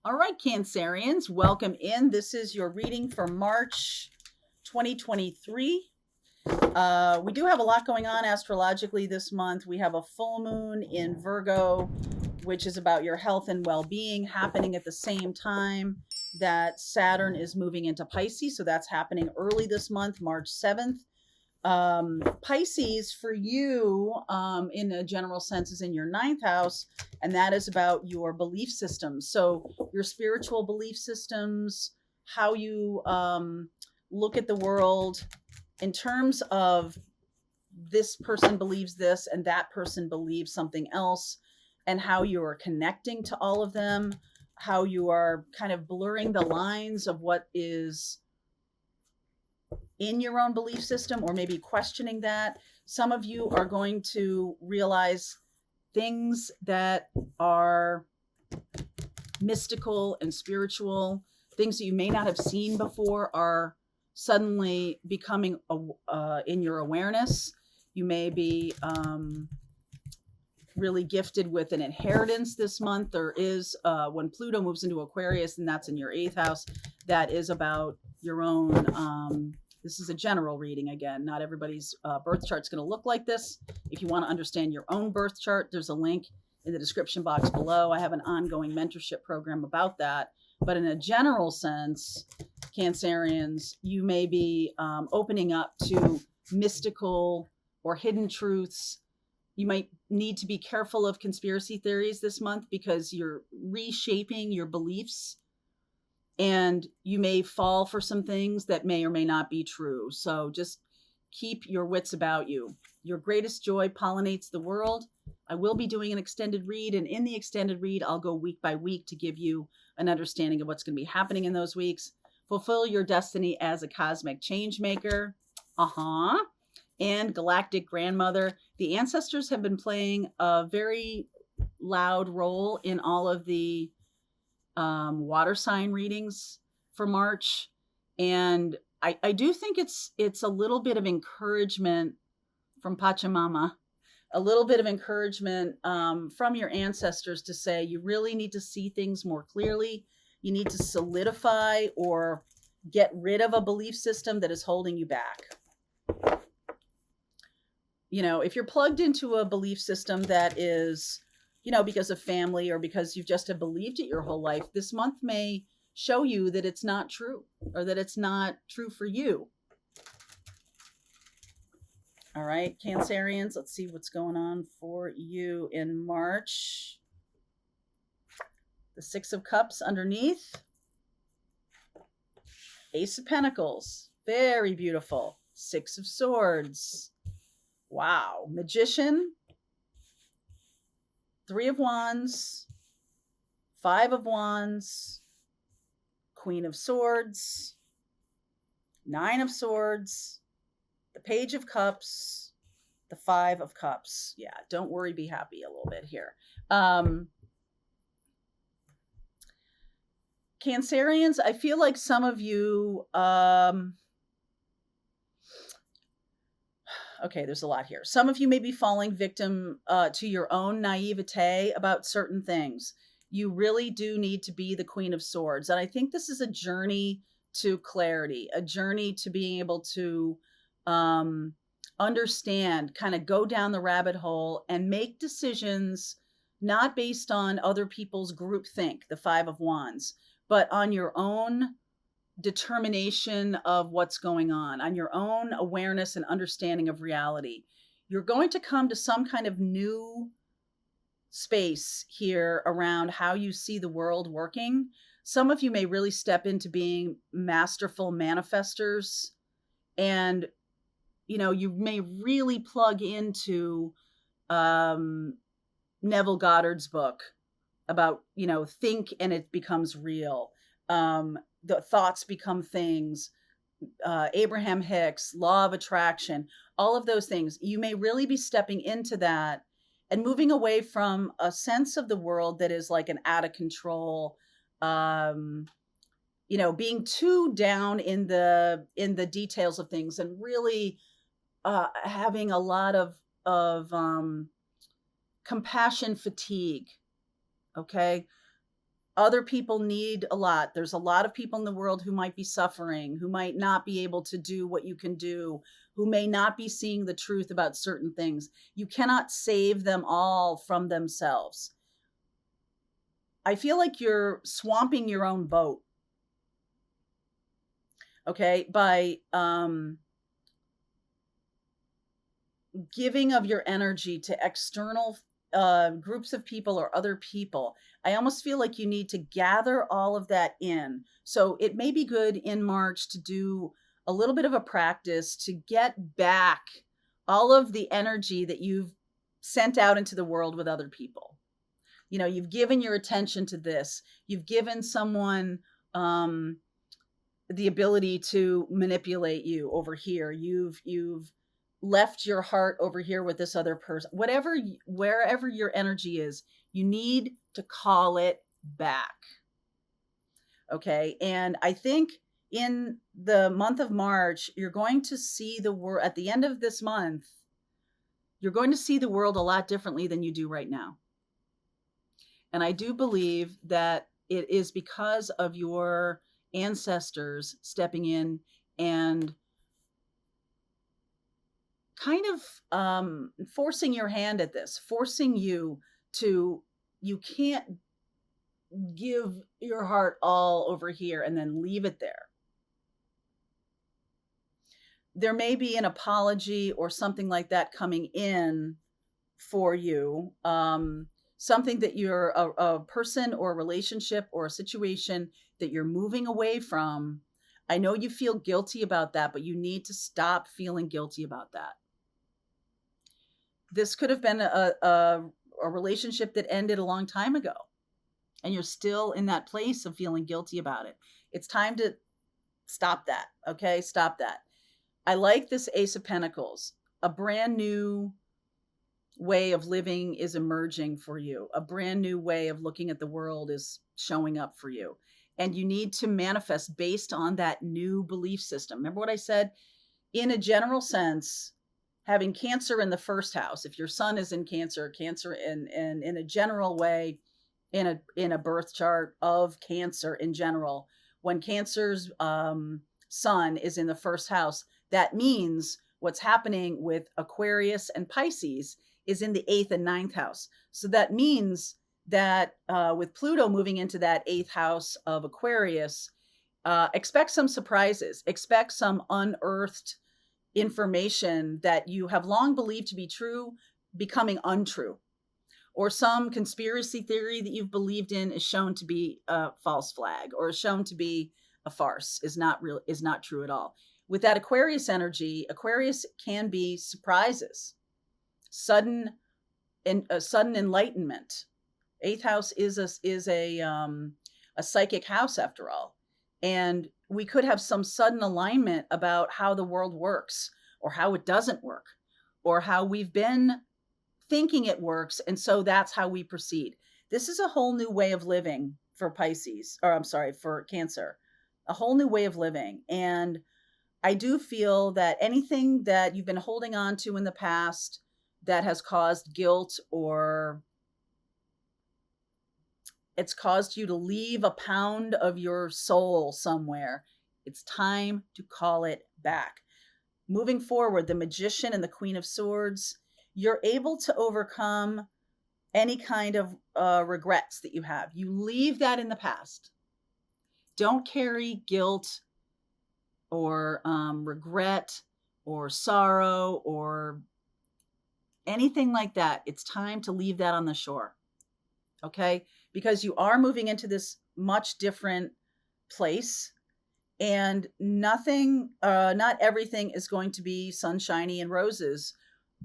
All right, Cancerians, welcome in. This is your reading for March 2023. We do have a lot going on astrologically this month. We have a full moon in Virgo, which is about your health and well-being, happening at the same time that Saturn is moving into Pisces. So that's happening early this month, March 7th. Pisces for you, in a general sense, is in your ninth house, and that is about your belief systems. So your spiritual belief systems, how you look at the world in terms of this person believes this and that person believes something else, and how you are connecting to all of them, how you are kind of blurring the lines of what is in your own belief system, or maybe questioning that. Some of you are going to realize things that are mystical and spiritual, things that you may not have seen before, are suddenly becoming in your awareness. You may be really gifted with an inheritance this month. There is, when Pluto moves into Aquarius, and that's in your 8th house, that is about your own. This is a general reading again. Not everybody's birth chart's going to look like this. If you want to understand your own birth chart, there's a link in the description box below. I have an ongoing mentorship program about that. But in a general sense, Cancerians, you may be opening up to mystical or hidden truths. You might need to be careful of conspiracy theories this month because you're reshaping your beliefs, and you may fall for some things that may or may not be true. So just keep your wits about you. Your greatest joy pollinates the world. I will be doing an extended read, and in the extended read, I'll go week by week to give you an understanding of what's going to be happening in those weeks. Fulfill your destiny as a cosmic change maker. And galactic grandmother. The ancestors have been playing a very loud role in all of the water sign readings for March. And I do think it's a little bit of encouragement from Pachamama, a little bit of encouragement from your ancestors to say you really need to see things more clearly. You need to solidify or get rid of a belief system that is holding you back. You know, if you're plugged into a belief system that is, because of family or because you've just have believed it your whole life, this month may show you that it's not true, or that it's not true for you. All right, Cancerians, let's see what's going on for you in March. The 6 of Cups underneath. Ace of Pentacles, very beautiful. 6 of Swords. Wow. Magician. 3 of Wands. 5 of Wands. Queen of Swords. 9 of Swords. The Page of Cups. The 5 of Cups. Yeah, don't worry, be happy a little bit here. Cancerians, I feel like some of you, okay, there's a lot here. Some of you may be falling victim to your own naivete about certain things. You really do need to be the Queen of Swords. And I think this is a journey to clarity, a journey to being able to understand, kind of go down the rabbit hole and make decisions not based on other people's groupthink, the 5 of Wands, but on your own determination of what's going on your own awareness and understanding of reality. You're going to come to some kind of new space here around how you see the world working. Some of you may really step into being masterful manifestors, and you may really plug into Neville Goddard's book about, think and it becomes real. The thoughts become things. Abraham Hicks, law of attraction, all of those things. You may really be stepping into that and moving away from a sense of the world that is like an out of control, being too down in the details of things, and really having a lot of compassion fatigue. Okay. Other people need a lot. There's a lot of people in the world who might be suffering, who might not be able to do what you can do, who may not be seeing the truth about certain things. You cannot save them all from themselves. I feel like you're swamping your own boat, okay, by giving of your energy to external groups of people or other people. I almost feel like you need to gather all of that in. So it may be good in March to do a little bit of a practice to get back all of the energy that you've sent out into the world with other people. You know, you've given your attention to this. You've given someone the ability to manipulate you over here. You've left your heart over here with this other person. Wherever your energy is, you need to call it back. Okay? And I think in the month of March, you're going to see the world at the end of this month, you're going to see the world a lot differently than you do right now. And I do believe that it is because of your ancestors stepping in and kind of forcing your hand at this, forcing you to, you can't give your heart all over here and then leave it there. There may be an apology or something like that coming in for you. Something that you're a person or a relationship or a situation that you're moving away from. I know you feel guilty about that, but you need to stop feeling guilty about that. This could have been a relationship that ended a long time ago, and you're still in that place of feeling guilty about it. It's time to stop that. Okay, stop that. I like this Ace of Pentacles. A brand new way of living is emerging for you. A brand new way of looking at the world is showing up for you. And you need to manifest based on that new belief system. Remember what I said? In a general sense, having Cancer in the first house, if your sun is in Cancer in a general way, in a birth chart of Cancer in general, when Cancer's sun is in the first house, that means what's happening with Aquarius and Pisces is in the 8th and 9th house. So that means that with Pluto moving into that 8th house of Aquarius, expect some surprises, expect some unearthed information that you have long believed to be true becoming untrue, or some conspiracy theory that you've believed in is shown to be a false flag, or is shown to be a farce, is not true at all. With that Aquarius energy, Aquarius can be surprises, sudden enlightenment. 8th house is a psychic house after all. And we could have some sudden alignment about how the world works, or how it doesn't work, or how we've been thinking it works. And so that's how we proceed. This is a whole new way of living for for Cancer, a whole new way of living. And I do feel that anything that you've been holding on to in the past that has caused guilt, or it's caused you to leave a pound of your soul somewhere, it's time to call it back. Moving forward, the Magician and the Queen of Swords, you're able to overcome any kind of regrets that you have. You leave that in the past. Don't carry guilt or regret or sorrow or anything like that. It's time to leave that on the shore. Okay? Because you are moving into this much different place, and nothing, not everything is going to be sunshiny and roses.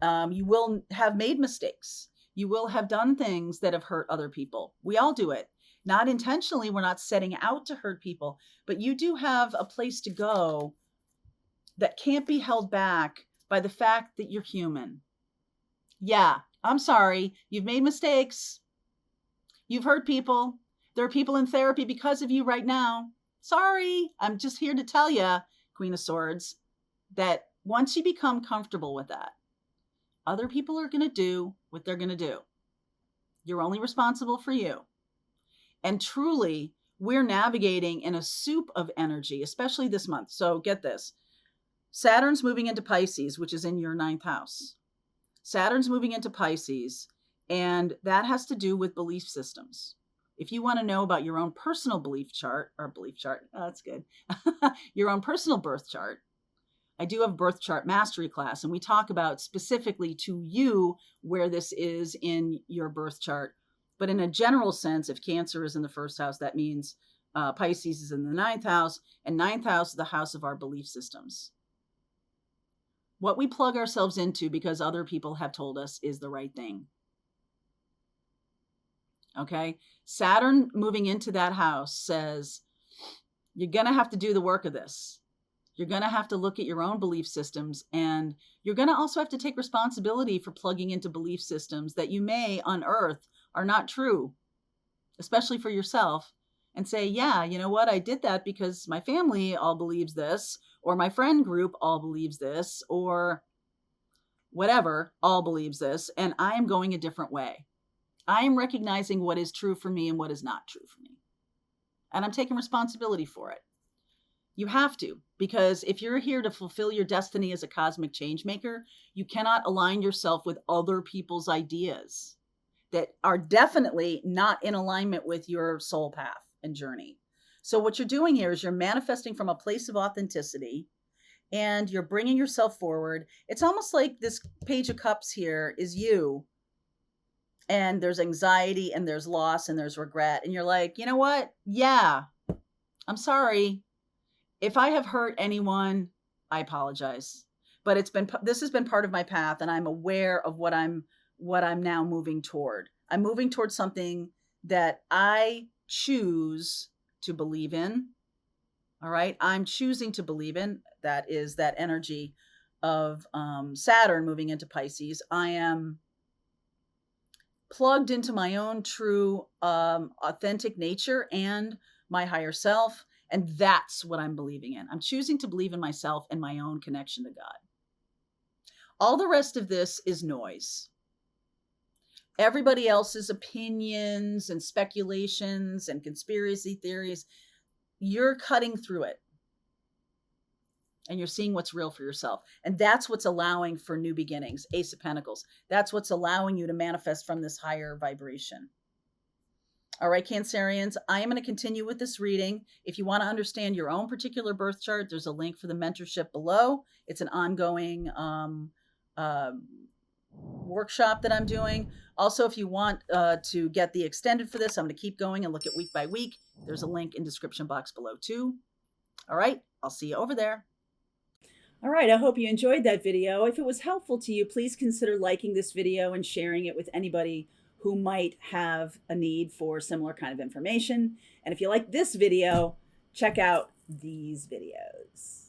You will have made mistakes. You will have done things that have hurt other people. We all do it. Not intentionally. We're not setting out to hurt people, but you do have a place to go that can't be held back by the fact that you're human. Yeah, I'm sorry. You've made mistakes. You've hurt people. There are people in therapy because of you right now. Sorry. I'm just here to tell you, Queen of Swords, that once you become comfortable with that, other people are going to do what they're going to do. You're only responsible for you. And truly, we're navigating in a soup of energy, especially this month. So get this. Saturn's moving into Pisces, which is in your 9th house. Saturn's moving into Pisces, and that has to do with belief systems. If you want to know about your own personal that's good, your own personal birth chart, I do have birth chart mastery class, and we talk about specifically to you where this is in your birth chart. But in a general sense, if Cancer is in the 1st house, that means Pisces is in the 9th house, and 9th house is the house of our belief systems. What we plug ourselves into because other people have told us is the right thing. Okay? Saturn moving into that house says, you're going to have to do the work of this. You're going to have to look at your own belief systems, and you're going to also have to take responsibility for plugging into belief systems that you may unearth are not true, especially for yourself, and say, yeah, you know what? I did that because my family all believes this, or my friend group all believes this, or whatever all believes this, and I am going a different way. I am recognizing what is true for me and what is not true for me. And I'm taking responsibility for it. You have to, because if you're here to fulfill your destiny as a cosmic change maker, you cannot align yourself with other people's ideas that are definitely not in alignment with your soul path and journey. So what you're doing here is you're manifesting from a place of authenticity, and you're bringing yourself forward. It's almost like this Page of Cups here is you, and there's anxiety and there's loss and there's regret. And you're like, you know what? Yeah, I'm sorry. If I have hurt anyone, I apologize. But this has been part of my path, and I'm aware of what I'm now moving toward. I'm moving towards something that I choose to believe in. All right. I'm choosing to believe in. That is that energy of Saturn moving into Pisces. I am plugged into my own true authentic nature and my higher self. And that's what I'm believing in. I'm choosing to believe in myself and my own connection to God. All the rest of this is noise. Everybody else's opinions and speculations and conspiracy theories, you're cutting through it. And you're seeing what's real for yourself. And that's what's allowing for new beginnings, Ace of Pentacles. That's what's allowing you to manifest from this higher vibration. All right, Cancerians, I am going to continue with this reading. If you want to understand your own particular birth chart, there's a link for the mentorship below. It's an ongoing workshop that I'm doing. Also, if you want to get the extended for this, I'm going to keep going and look at week by week. There's a link in description box below too. All right, I'll see you over there. All right, I hope you enjoyed that video. If it was helpful to you, please consider liking this video and sharing it with anybody who might have a need for similar kind of information. And if you like this video, check out these videos.